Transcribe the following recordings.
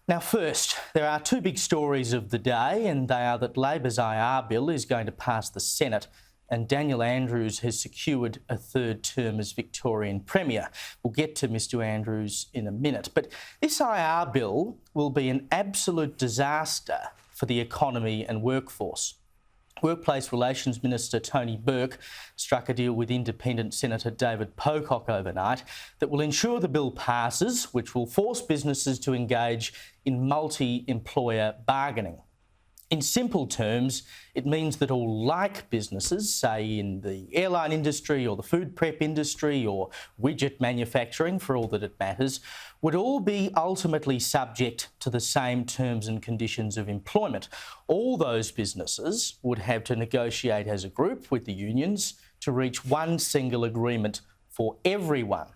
Now first, there are two big stories of the day, and they are that Labor's IR bill is going to pass the Senate and Daniel Andrews has secured a third term as Victorian Premier. We'll get to Mr Andrews in a minute, but this IR bill will be an absolute disaster for the economy and workforce. Workplace Relations Minister Tony Burke struck a deal with Independent Senator David Pocock overnight that will ensure the bill passes, which will force businesses to engage in multi-employer bargaining. In simple terms, it means that all like businesses, say in the airline industry or the food prep industry or widget manufacturing, for all that it matters, would all be ultimately subject to the same terms and conditions of employment. All those businesses would have to negotiate as a group with the unions to reach one single agreement for everyone.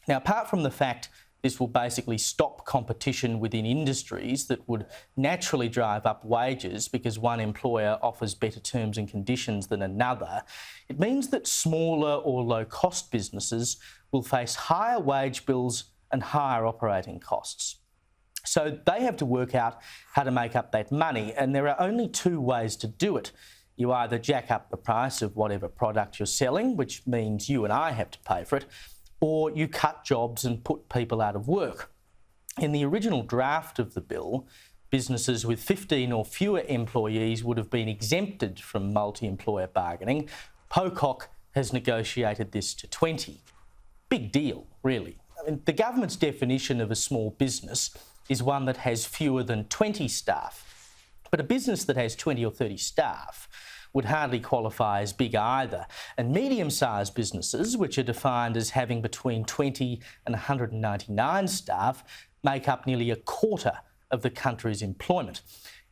Now, apart from the fact this will basically stop competition within industries that would naturally drive up wages because one employer offers better terms and conditions than another, it means that smaller or low-cost businesses will face higher wage bills and higher operating costs. So they have to work out how to make up that money, and there are only two ways to do it. You either jack up the price of whatever product you're selling, which means you and I have to pay for it, or you cut jobs and put people out of work. In the original draft of the bill, businesses with 15 or fewer employees would have been exempted from multi-employer bargaining. Pocock has negotiated this to 20. Big deal, really. I mean, the government's definition of a small business is one that has fewer than 20 staff. But a business that has 20 or 30 staff would hardly qualify as big either. And medium-sized businesses, which are defined as having between 20 and 199 staff, make up nearly a quarter of the country's employment.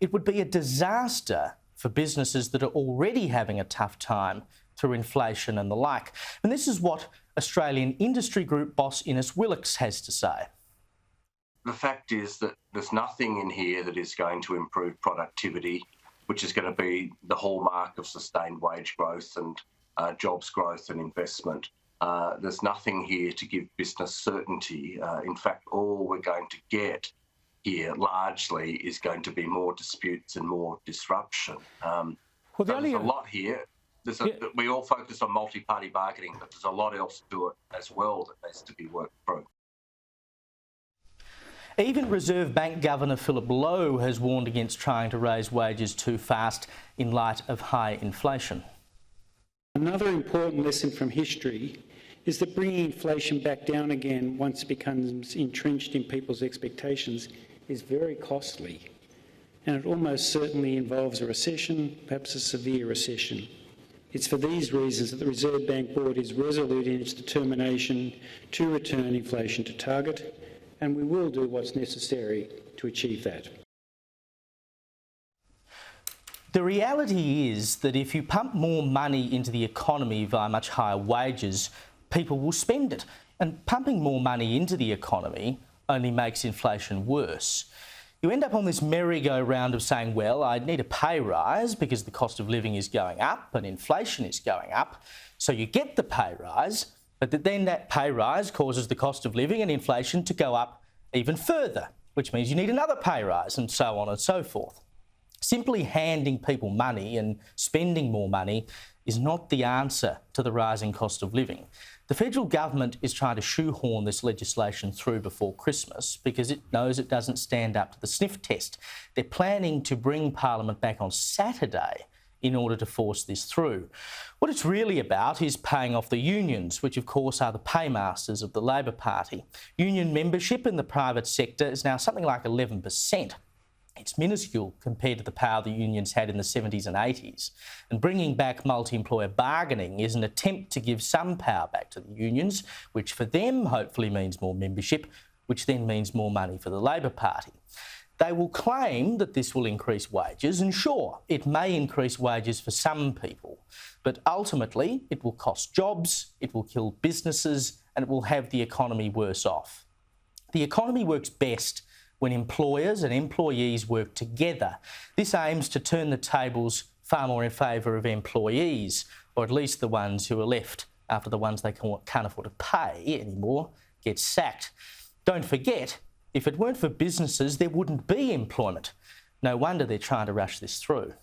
It would be a disaster for businesses that are already having a tough time through inflation and the like. And this is what Australian Industry Group boss Innes Willox has to say. The fact is that there's nothing in here that is going to improve productivity, which is going to be the hallmark of sustained wage growth and jobs growth and investment. There's nothing here to give business certainty. In fact, all we're going to get here largely is going to be more disputes and more disruption. There's a lot here. We all focus on multi-party bargaining, but there's a lot else to it as well that needs to be worked through. Even Reserve Bank Governor Philip Lowe has warned against trying to raise wages too fast in light of high inflation. Another important lesson from history is that bringing inflation back down again once it becomes entrenched in people's expectations is very costly, and it almost certainly involves a recession, perhaps a severe recession. It's for these reasons that the Reserve Bank Board is resolute in its determination to return inflation to target, and we will do what's necessary to achieve that. The reality is that if you pump more money into the economy via much higher wages, people will spend it. And pumping more money into the economy only makes inflation worse. You end up on this merry-go-round of saying, well, I need a pay rise because the cost of living is going up and inflation is going up. So you get the pay rise, but then that pay rise causes the cost of living and inflation to go up even further, which means you need another pay rise and so on and so forth. Simply handing people money and spending more money is not the answer to the rising cost of living. The federal government is trying to shoehorn this legislation through before Christmas because it knows it doesn't stand up to the sniff test. They're planning to bring Parliament back on Saturday in order to force this through. What it's really about is paying off the unions, which of course are the paymasters of the Labor Party. Union membership in the private sector is now something like 11%. It's minuscule compared to the power the unions had in the 70s and 80s. And bringing back multi-employer bargaining is an attempt to give some power back to the unions, which for them hopefully means more membership, which then means more money for the Labor Party. They will claim that this will increase wages, and sure, it may increase wages for some people, but ultimately it will cost jobs, it will kill businesses, and it will have the economy worse off. The economy works best when employers and employees work together. This aims to turn the tables far more in favour of employees, or at least the ones who are left after the ones they can't afford to pay anymore get sacked. Don't forget, If it weren't for businesses, there wouldn't be employment. No wonder they're trying to rush this through.